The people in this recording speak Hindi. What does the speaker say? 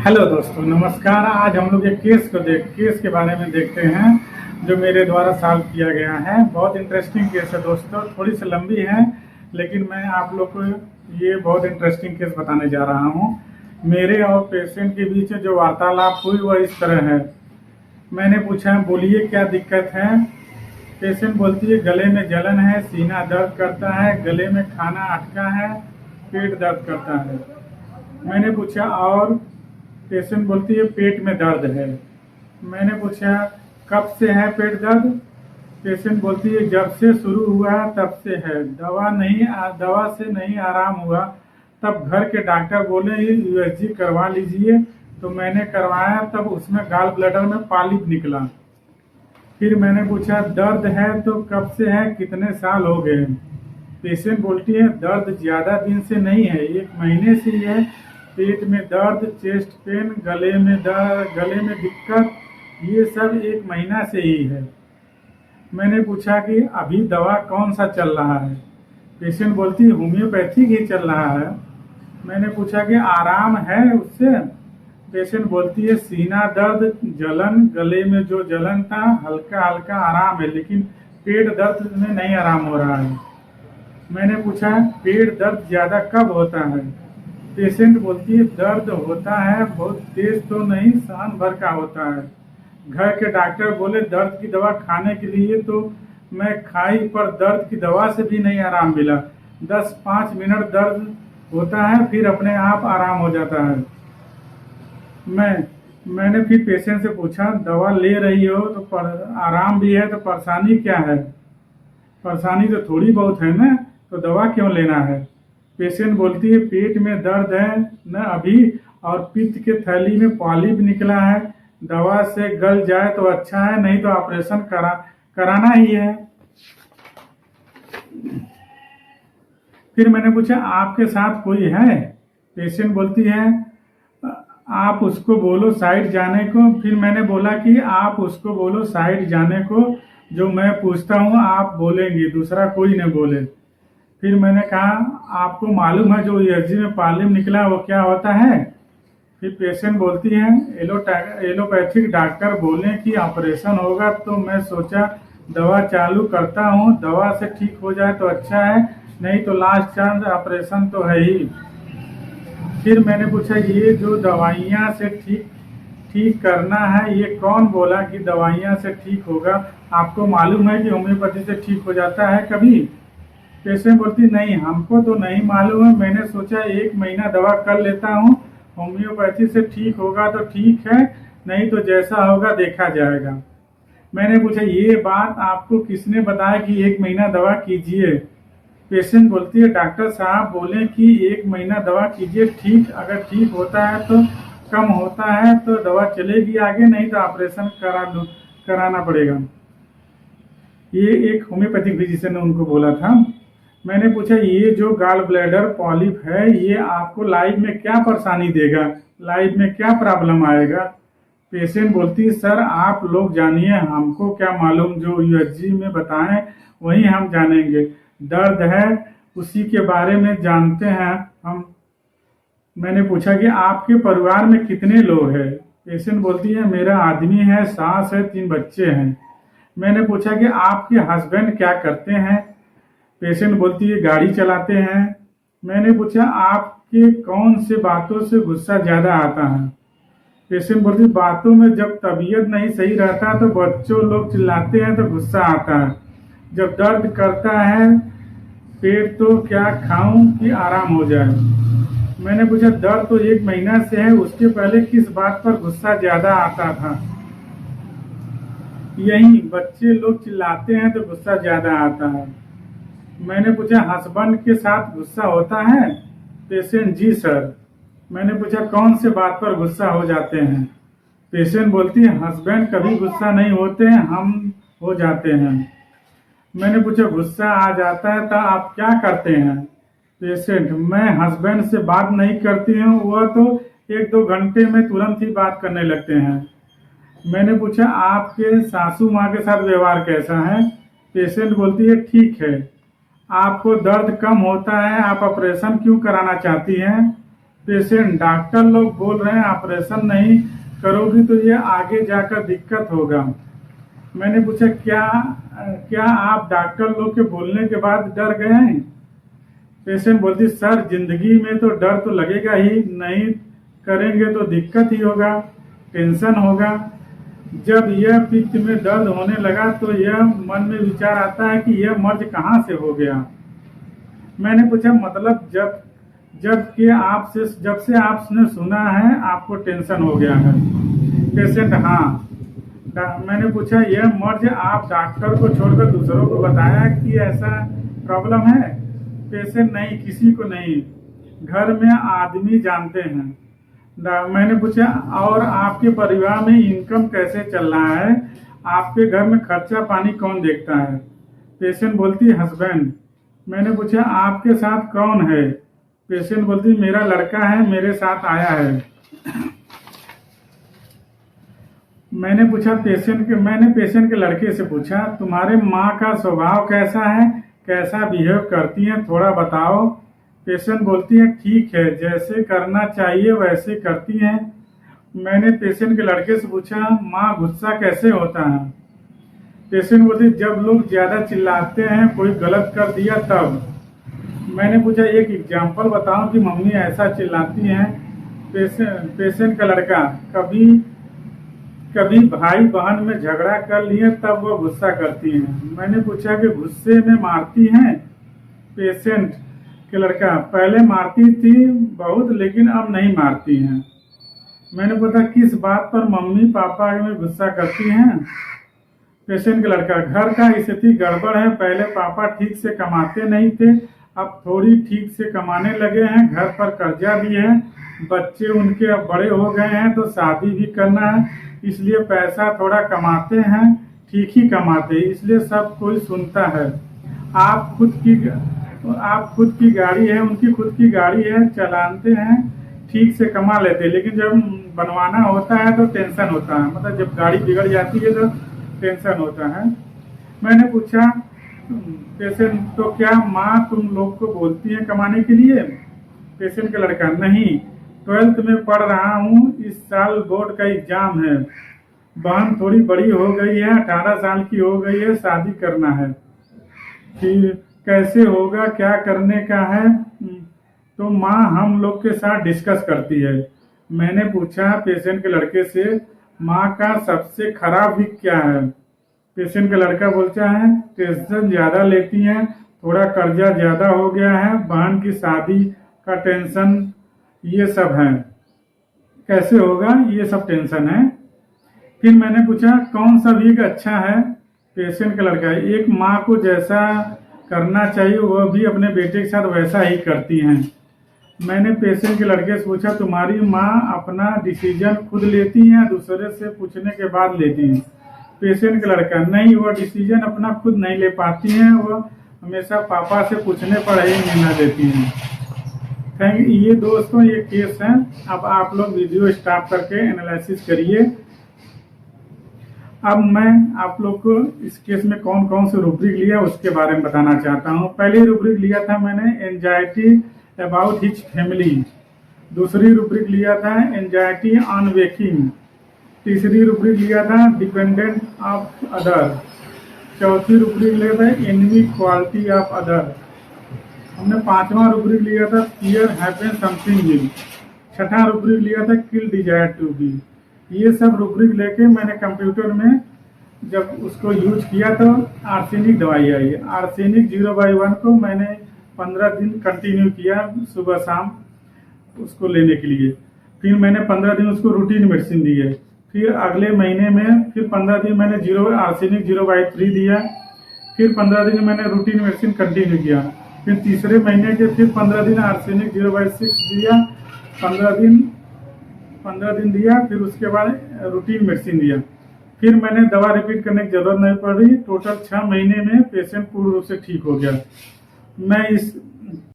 हेलो दोस्तों, नमस्कार। आज हम लोग एक केस के बारे में देखते हैं जो मेरे द्वारा सॉल्व किया गया है। बहुत इंटरेस्टिंग केस है दोस्तों, थोड़ी सी लंबी है लेकिन मैं आप लोग को ये बहुत इंटरेस्टिंग केस बताने जा रहा हूँ। मेरे और पेशेंट के बीच में जो वार्तालाप हुई वह इस तरह है। मैंने पूछा, बोलिए क्या दिक्कत है। पेशेंट बोलती है, गले में जलन है, सीना दर्द करता है, गले में खाना अटका है, पेट दर्द करता है। मैंने पूछा और। पेशेंट बोलती है, पेट में दर्द है। मैंने पूछा, कब से है पेट दर्द। पेशेंट बोलती है, जब से शुरू हुआ तब से है, दवा से नहीं आराम हुआ। तब घर के डॉक्टर बोले यूएसजी करवा लीजिए, तो मैंने करवाया। तब उसमें गॉल ब्लैडर में पॉलिप निकला। फिर मैंने पूछा, दर्द है तो कब से है, कितने साल हो गए। पेशेंट बोलती है, दर्द ज़्यादा दिन से नहीं है, 1 महीने से ही है। पेट में दर्द, चेस्ट पेन, गले में दिक्कत, ये सब 1 महीना से ही है। मैंने पूछा कि अभी दवा कौन सा चल रहा है। पेशेंट बोलती है, होम्योपैथिक ही चल रहा है। मैंने पूछा कि आराम है उससे। पेशेंट बोलती है, सीना दर्द, जलन, गले में जो जलन था हल्का हल्का आराम है, लेकिन पेट दर्द में नहीं आराम हो रहा है। मैंने पूछा, पेट दर्द ज़्यादा कब होता है। पेशेंट बोलती है, दर्द होता है, बहुत तेज तो नहीं, सहन भर का होता है। घर के डॉक्टर बोले दर्द की दवा खाने के लिए, तो मैं खाई, पर दर्द की दवा से भी नहीं आराम मिला। 10-5 मिनट दर्द होता है, फिर अपने आप आराम हो जाता है। मैंने फिर पेशेंट से पूछा, दवा ले रही हो तो आराम भी है, तो परेशानी क्या है। परेशानी तो थोड़ी बहुत है ना, तो दवा क्यों लेना है। पेशेंट बोलती है, पेट में दर्द है न अभी, और पित्त के थैली में पॉलिप निकला है। दवा से गल जाए तो अच्छा है, नहीं तो ऑपरेशन कराना ही है। फिर मैंने पूछा, आपके साथ कोई है। पेशेंट बोलती है, आप उसको बोलो साइड जाने को। फिर मैंने बोला कि आप उसको बोलो साइड जाने को, जो मैं पूछता हूँ आप बोलेंगी, दूसरा कोई न बोले। फिर मैंने कहा, आपको मालूम है जो यूएसजी में पॉलिप निकला वो क्या होता है। फिर पेशेंट बोलती है, एलोपैथिक डॉक्टर बोले कि ऑपरेशन होगा, तो मैं सोचा दवा चालू करता हूँ, दवा से ठीक हो जाए तो अच्छा है, नहीं तो लास्ट चांस ऑपरेशन तो है ही। फिर मैंने पूछा, ये जो दवाइयाँ से ठीक करना है, ये कौन बोला कि दवाइयाँ से ठीक होगा। आपको मालूम है कि होम्योपैथी से ठीक हो जाता है कभी। पेशेंट बोलती, नहीं हमको तो नहीं मालूम है, मैंने सोचा 1 महीना दवा कर लेता हूँ, होम्योपैथी से ठीक होगा तो ठीक है, नहीं तो जैसा होगा देखा जाएगा। मैंने पूछा, ये बात आपको किसने बताया कि 1 महीना दवा कीजिए। पेशेंट बोलती है, डॉक्टर साहब बोले कि 1 महीना दवा कीजिए, ठीक अगर ठीक होता है तो, कम होता है तो दवा चलेगी आगे, नहीं तो ऑपरेशन कराना पड़ेगा। ये एक होम्योपैथिक फिजिशियन ने उनको बोला था। मैंने पूछा, ये जो गॉल ब्लैडर पॉलिप है, ये आपको लाइफ में क्या परेशानी देगा, लाइफ में क्या प्रॉब्लम आएगा। पेशेंट बोलती है, सर आप लोग जानिए, हमको क्या मालूम, जो यूएसजी में बताएं वही हम जानेंगे। दर्द है उसी के बारे में जानते हैं हम। मैंने पूछा कि आपके परिवार में कितने लोग हैं। पेशेंट बोलती है, मेरा आदमी है, सास है, 3 बच्चे हैं। मैंने पूछा कि आपके हस्बैंड क्या करते हैं। पेशेंट बोलती है, गाड़ी चलाते हैं। मैंने पूछा, आपके कौन से बातों से गुस्सा ज़्यादा आता है। पेशेंट बोलती है, बातों में जब तबीयत नहीं सही रहता तो बच्चों लोग चिल्लाते हैं तो गुस्सा आता है। जब दर्द करता है पेट तो क्या खाऊं कि आराम हो जाए। मैंने पूछा, दर्द तो 1 महीना से है, उसके पहले किस बात पर गुस्सा ज़्यादा आता था। यही बच्चे लोग चिल्लाते हैं तो गुस्सा ज़्यादा आता है। मैंने पूछा, हस्बैंड के साथ गुस्सा होता है। पेशेंट, जी सर। मैंने पूछा, कौन से बात पर गुस्सा हो जाते हैं। पेशेंट बोलती है, हस्बैंड कभी गुस्सा नहीं होते हैं, हम हो जाते हैं। मैंने पूछा, गुस्सा आ जाता है तो आप क्या करते हैं। पेशेंट, मैं हस्बैंड से बात नहीं करती हूँ, वह तो 1-2 घंटे में तुरंत ही बात करने लगते हैं। मैंने पूछा, आपके सासू माँ के साथ व्यवहार कैसा है। पेशेंट बोलती है, ठीक है। आपको दर्द कम होता है, आप ऑपरेशन क्यों कराना चाहती हैं। पेशेंट, डॉक्टर लोग बोल रहे हैं ऑपरेशन नहीं करोगी तो ये आगे जाकर दिक्कत होगा। मैंने पूछा क्या क्या आप डॉक्टर लोग के बोलने के बाद डर गए हैं? पेशेंट बोलती सर जिंदगी में तो डर तो लगेगा ही, नहीं करेंगे तो दिक्कत ही होगा, टेंशन होगा। जब यह पित्त में दर्द होने लगा तो यह मन में विचार आता है कि यह मर्ज कहाँ से हो गया। मैंने पूछा मतलब जब से आपने सुना है आपको टेंशन हो गया है? पेशेंट हाँ। मैंने पूछा यह मर्ज आप डॉक्टर को छोड़कर दूसरों को बताया कि ऐसा प्रॉब्लम है? पेशेंट नहीं, किसी को नहीं, घर में आदमी जानते हैं। मैंने पूछा और आपके परिवार में इनकम कैसे चल रहा है? आपके घर में खर्चा पानी कौन देखता है? पेशेंट बोलती हस्बैंड। मैंने पूछा आपके साथ कौन है? पेशेंट बोलती मेरा लड़का है, मेरे साथ आया है। मैंने पेशेंट के लड़के से पूछा तुम्हारे माँ का स्वभाव कैसा है, कैसा बिहेव करती है, थोड़ा बताओ। पेशेंट बोलती है ठीक है, जैसे करना चाहिए वैसे करती हैं। मैंने पेशेंट के लड़के से पूछा माँ गुस्सा कैसे होता है? पेशेंट बोलती जब लोग ज्यादा चिल्लाते हैं, कोई गलत कर दिया तब। मैंने पूछा एक एग्जाम्पल बताओ कि मम्मी ऐसा चिल्लाती हैं। पेशेंट का लड़का कभी भाई बहन में झगड़ा कर लिए तब वो गुस्सा करती हैं। मैंने पूछा कि गुस्से में मारती हैं? पेशेंट के लड़का पहले मारती थी बहुत, लेकिन अब नहीं मारती हैं। मैंने पूछा किस बात पर मम्मी पापा में गुस्सा करती हैं? पेशेंट के लड़का घर का स्थिति गड़बड़ है, पहले पापा ठीक से कमाते नहीं थे, अब थोड़ी ठीक से कमाने लगे हैं, घर पर कर्जा भी है, बच्चे उनके अब बड़े हो गए हैं तो शादी भी करना है, इसलिए पैसा थोड़ा कमाते हैं, ठीक ही कमाते हैं, इसलिए सब कोई सुनता है। आप खुद की गाड़ी है, उनकी खुद की गाड़ी है, चलाते हैं, ठीक से कमा लेते हैं, लेकिन जब बनवाना होता है तो टेंशन होता है, मतलब जब गाड़ी बिगड़ जाती है तो टेंशन होता है। मैंने पूछा पेशेंट तो क्या माँ तुम लोग को बोलती है कमाने के लिए? पेशेंट का लड़का नहीं, 12th में पढ़ रहा हूँ, इस साल बोर्ड का एग्जाम है, बहन थोड़ी बड़ी हो गई है, 18 साल की हो गई है, शादी करना है, कि कैसे होगा, क्या करने का है, तो माँ हम लोग के साथ डिस्कस करती है। मैंने पूछा पेशेंट के लड़के से माँ का सबसे खराब वीक क्या है? पेशेंट का लड़का बोलता है टेंशन ज़्यादा लेती हैं, थोड़ा कर्जा ज़्यादा हो गया है, बहन की शादी का टेंशन, ये सब है, कैसे होगा, ये सब टेंशन है। फिर मैंने पूछा कौन सा वीक अच्छा है? पेशेंट का लड़का एक माँ को जैसा करना चाहिए वह भी अपने बेटे के साथ वैसा ही करती हैं। मैंने पेशेंट के लड़के से पूछा तुम्हारी माँ अपना डिसीजन खुद लेती हैं या दूसरे से पूछने के बाद लेती हैं? पेशेंट का लड़का नहीं, वह डिसीजन अपना खुद नहीं ले पाती हैं, वह हमेशा पापा से पूछने पर ही निर्णय देती हैं। Thank you. ये दोस्तों ये केस है, अब आप लोग वीडियो स्टॉप करके एनालिसिस करिए। अब मैं आप लोग को इस केस में कौन कौन से रूब्रिक लिया उसके बारे में बताना चाहता हूँ। पहले रूब्रिक लिया था मैंने एंजाइटी अबाउट हिज फैमिली, दूसरी रूब्रिक लिया था एंजाइटी ऑन वेकिंग, तीसरी रूब्रिक लिया था डिपेंडेंट ऑफ अदर, चौथी रूब्रिक लिया था एनिमी क्वालिटी ऑफ अदर, हमने पांचवा रूब्रिक लिया था फियर हैपन समथिंग न्यू, छठा रूब्रिक लिया था किल डिजायर टू बी। ये सब रूब्रिक लेके मैंने कंप्यूटर में जब उसको यूज किया तो आर्सेनिक दवाई आई। आर्सेनिक 0/1 को मैंने 15 दिन कंटिन्यू किया सुबह शाम उसको लेने के लिए। फिर मैंने 15 दिन उसको रूटीन मेडिसिन दी है। फिर अगले महीने में फिर 15 दिन मैंने आर्सेनिक 0/3 दिया। फिर 15 दिन मैंने रूटीन मेडिसिन कंटिन्यू किया। फिर तीसरे महीने के फिर 15 दिन आर्सेनिक 0/6 दिया, 15 दिन दिया, फिर उसके बाद रूटीन मेडिसिन दिया। फिर मैंने दवा रिपीट करने की जरूरत नहीं पड़ी। टोटल 6 महीने में पेशेंट पूर्ण रूप से ठीक हो गया। मैं इस